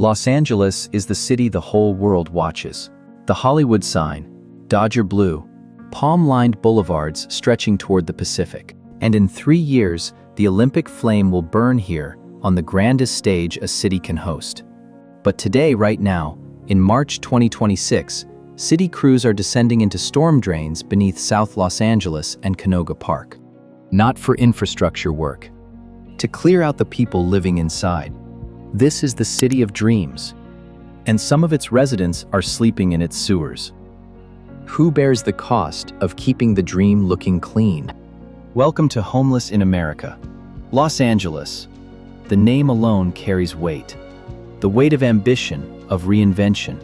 Los Angeles is the city the whole world watches. The Hollywood sign, Dodger blue, palm-lined boulevards stretching toward the Pacific. And in 3 years, the Olympic flame will burn here on the grandest stage a city can host. But today, right now, in March 2026, city crews are descending into storm drains beneath South Los Angeles and Canoga Park. Not for infrastructure work. To clear out the people living inside. This is the city of dreams. And some of its residents are sleeping in its sewers. Who bears the cost of keeping the dream looking clean? Welcome to Homeless in America. Los Angeles. The name alone carries weight. The weight of ambition, of reinvention,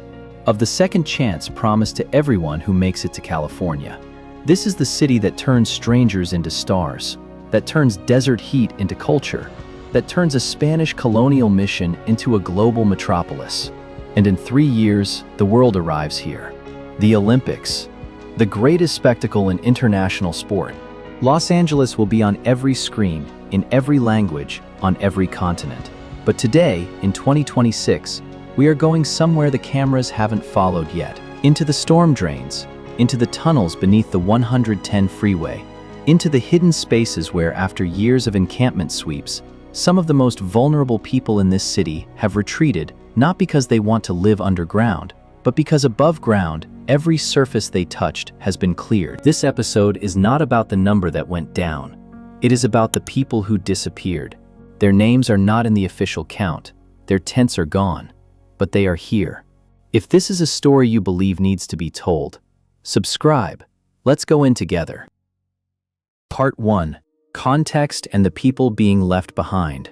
of the second chance promised to everyone who makes it to California. This is the city that turns strangers into stars, that turns desert heat into culture, that turns a Spanish colonial mission into a global metropolis. And in 3 years, the world arrives here. The Olympics, the greatest spectacle in international sport. Los Angeles will be on every screen, in every language, on every continent. But today, in 2026, we are going somewhere the cameras haven't followed yet. Into the storm drains, into the tunnels beneath the 110 freeway, into the hidden spaces where, after years of encampment sweeps, some of the most vulnerable people in this city have retreated, not because they want to live underground, but because above ground, every surface they touched has been cleared. This episode is not about the number that went down. It is about the people who disappeared. Their names are not in the official count. Their tents are gone, but they are here. If this is a story you believe needs to be told, subscribe. Let's go in together. Part 1. Context and the people being left behind.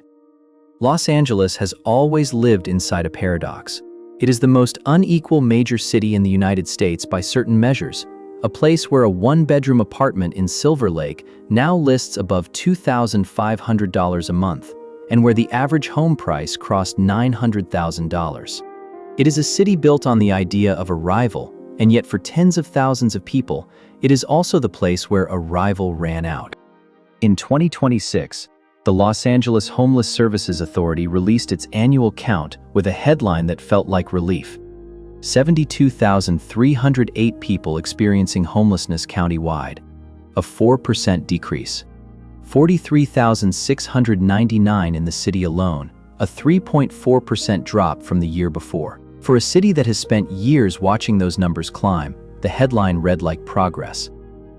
Los Angeles has always lived inside a paradox. It is the most unequal major city in the United States by certain measures, a place where a one-bedroom apartment in Silver Lake now lists above $2,500 a month, and where the average home price crossed $900,000. It is a city built on the idea of arrival, and yet for tens of thousands of people, it is also the place where arrival ran out. In 2026, the Los Angeles Homeless Services Authority released its annual count with a headline that felt like relief. 72,308 people experiencing homelessness countywide, a 4% decrease. 43,699 in the city alone, a 3.4% drop from the year before. For a city that has spent years watching those numbers climb, the headline read like progress.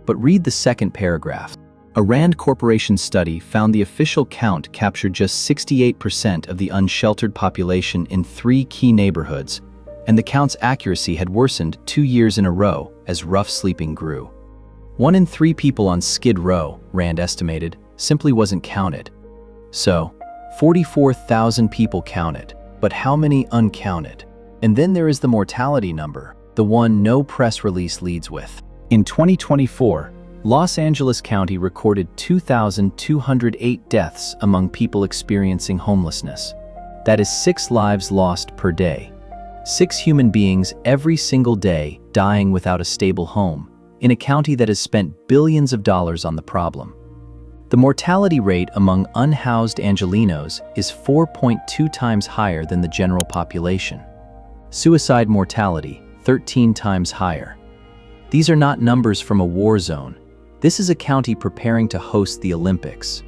But read the second paragraph. A Rand Corporation study found the official count captured just 68% of the unsheltered population in 3 key neighborhoods, and the count's accuracy had worsened 2 years in a row as rough sleeping grew. 1 in 3 people on Skid Row, Rand estimated, simply wasn't counted. So, 44,000 people counted, but how many uncounted? And then there is the mortality number, the one no press release leads with. In 2024, Los Angeles County recorded 2,208 deaths among people experiencing homelessness. That is 6 lives lost per day. 6 human beings every single day dying without a stable home, in a county that has spent billions of dollars on the problem. The mortality rate among unhoused Angelenos is 4.2 times higher than the general population. Suicide mortality, 13 times higher. These are not numbers from a war zone. This is a county preparing to host the Olympics.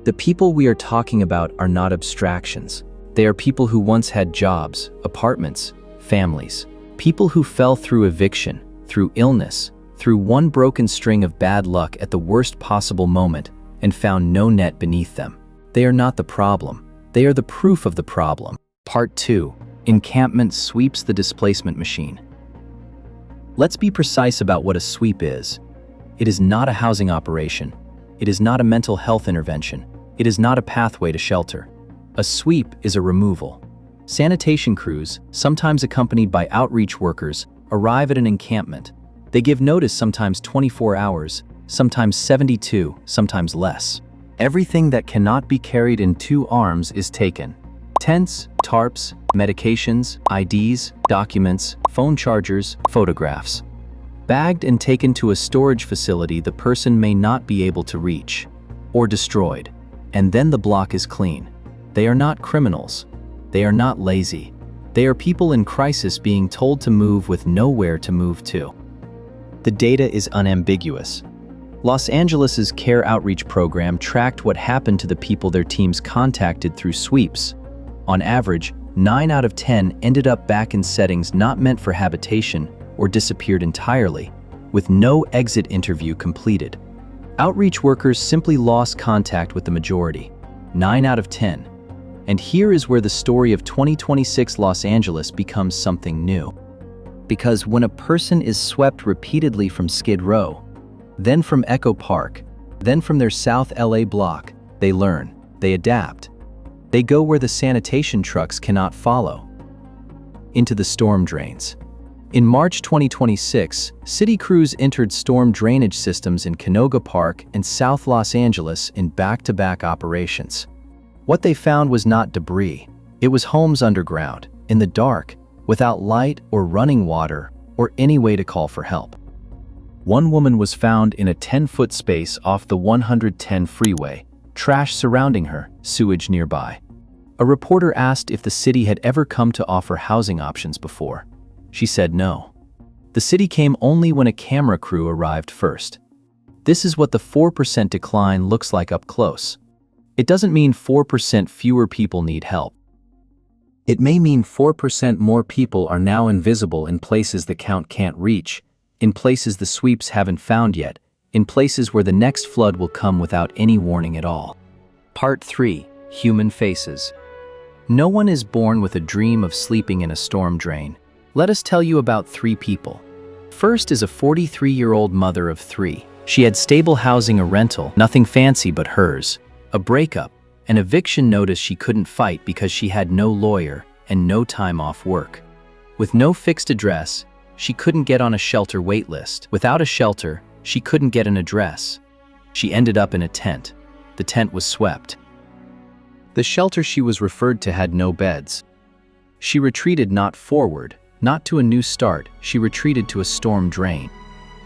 The people we are talking about are not abstractions. They are people who once had jobs, apartments, families. People who fell through eviction, through illness, through one broken string of bad luck at the worst possible moment and found no net beneath them. They are not the problem. They are the proof of the problem. Part 2. Encampment sweeps the displacement machine. Let's be precise about what a sweep is. It is not a housing operation. It is not a mental health intervention. It is not a pathway to shelter. A sweep is a removal. Sanitation crews, sometimes accompanied by outreach workers, arrive at an encampment. They give notice sometimes 24 hours, sometimes 72, sometimes less. Everything that cannot be carried in 2 arms is taken. Tents, tarps, medications, IDs, documents, phone chargers, photographs. Bagged and taken to a storage facility the person may not be able to reach, or destroyed. And then the block is clean. They are not criminals. They are not lazy. They are people in crisis being told to move with nowhere to move to. The data is unambiguous. Los Angeles's Care Outreach program tracked what happened to the people their teams contacted through sweeps. On average, 9 out of 10 ended up back in settings not meant for habitation or disappeared entirely, with no exit interview completed. Outreach workers simply lost contact with the majority, 9 out of 10. And here is where the story of 2026 Los Angeles becomes something new. Because when a person is swept repeatedly from Skid Row, then from Echo Park, then from their South LA block, they learn, they adapt. They go where the sanitation trucks cannot follow. Into the storm drains. In March 2026, city crews entered storm drainage systems in Canoga Park and South Los Angeles in back-to-back operations. What they found was not debris. It was homes underground, in the dark, without light or running water or any way to call for help. One woman was found in a 10-foot space off the 110 freeway, trash surrounding her, sewage nearby. A reporter asked if the city had ever come to offer housing options before. She said no. The city came only when a camera crew arrived first. This is what the 4% decline looks like up close. It doesn't mean 4% fewer people need help. It may mean 4% more people are now invisible in places the count can't reach, in places the sweeps haven't found yet, in places where the next flood will come without any warning at all. Part 3. Human Faces. No one is born with a dream of sleeping in a storm drain. Let us tell you about 3 people. First is a 43-year-old mother of 3. She had stable housing, a rental, nothing fancy but hers, a breakup, an eviction notice she couldn't fight because she had no lawyer and no time off work. With no fixed address, she couldn't get on a shelter wait list. Without a shelter, she couldn't get an address. She ended up in a tent. The tent was swept. The shelter she was referred to had no beds. She retreated not forward, not to a new start, she retreated to a storm drain.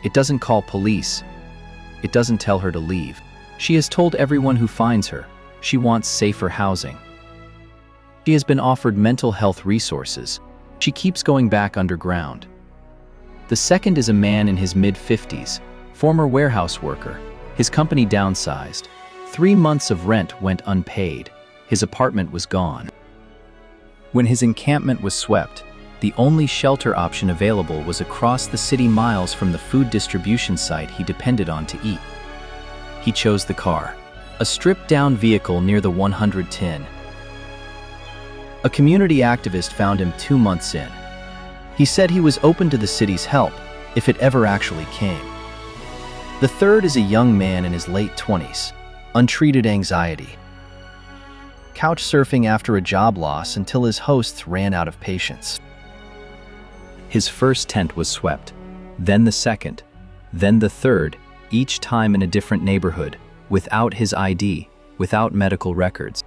It doesn't call police. It doesn't tell her to leave. She has told everyone who finds her, she wants safer housing. She has been offered mental health resources. She keeps going back underground. The second is a man in his mid-50s, former warehouse worker. His company downsized. 3 months of rent went unpaid. His apartment was gone. When his encampment was swept, the only shelter option available was across the city miles from the food distribution site he depended on to eat. He chose the car, a stripped-down vehicle near the 110. A community activist found him 2 months in. He said he was open to the city's help, if it ever actually came. The third is a young man in his late 20s, untreated anxiety. Couch surfing after a job loss until his hosts ran out of patience. His first tent was swept, then the second, then the third, each time in a different neighborhood, without his ID, without medical records.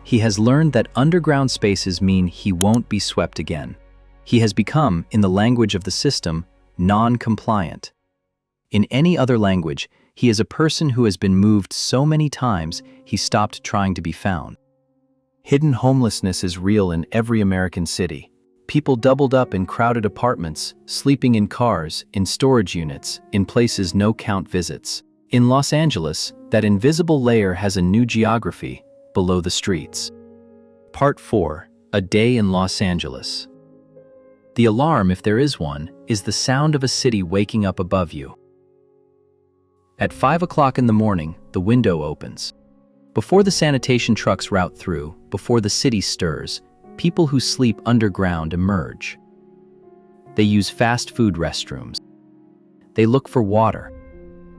He has learned that underground spaces mean he won't be swept again. He has become, in the language of the system, non-compliant. In any other language, he is a person who has been moved so many times he stopped trying to be found. Hidden homelessness is real in every American city. People doubled up in crowded apartments, sleeping in cars, in storage units, in places no count visits. In Los Angeles, that invisible layer has a new geography, below the streets. Part 4. A Day in Los Angeles. The alarm, if there is one, is the sound of a city waking up above you. At 5 o'clock in the morning, the window opens. Before the sanitation trucks route through, before the city stirs, people who sleep underground emerge. They use fast food restrooms. They look for water.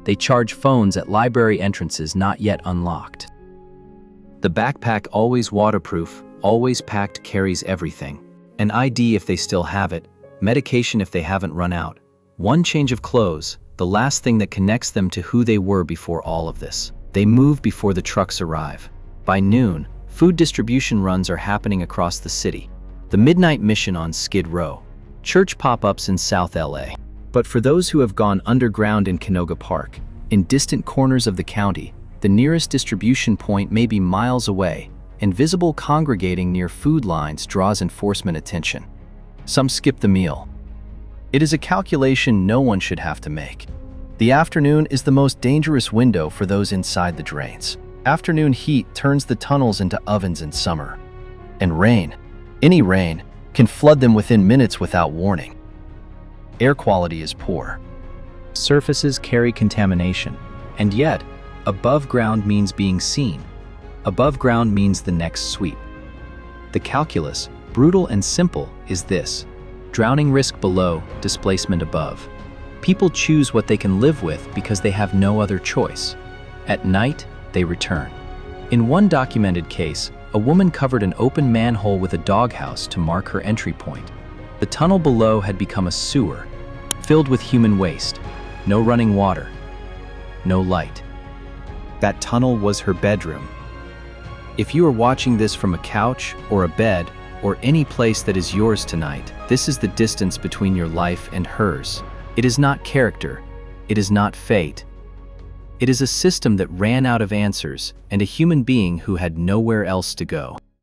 They charge phones at library entrances not yet unlocked. The backpack, always waterproof, always packed, carries everything. An ID if they still have it, medication if they haven't run out. One change of clothes, the last thing that connects them to who they were before all of this. They move before the trucks arrive. By noon, food distribution runs are happening across the city. The midnight mission on Skid Row. Church pop-ups in South LA. But for those who have gone underground in Canoga Park, in distant corners of the county, the nearest distribution point may be miles away, Invisible congregating near food lines draws enforcement attention. Some skip the meal. It is a calculation no one should have to make. The afternoon is the most dangerous window for those inside the drains. Afternoon heat turns the tunnels into ovens in summer. And rain, any rain, can flood them within minutes without warning. Air quality is poor. Surfaces carry contamination, and yet, above ground means being seen. Above ground means the next sweep. The calculus, brutal and simple, is this: drowning risk below, displacement above. People choose what they can live with because they have no other choice. At night, they return. In one documented case, a woman covered an open manhole with a doghouse to mark her entry point. The tunnel below had become a sewer, filled with human waste. No running water, no light. That tunnel was her bedroom. If you are watching this from a couch or a bed or any place that is yours tonight, this is the distance between your life and hers. It is not character. It is not fate. It is a system that ran out of answers and a human being who had nowhere else to go.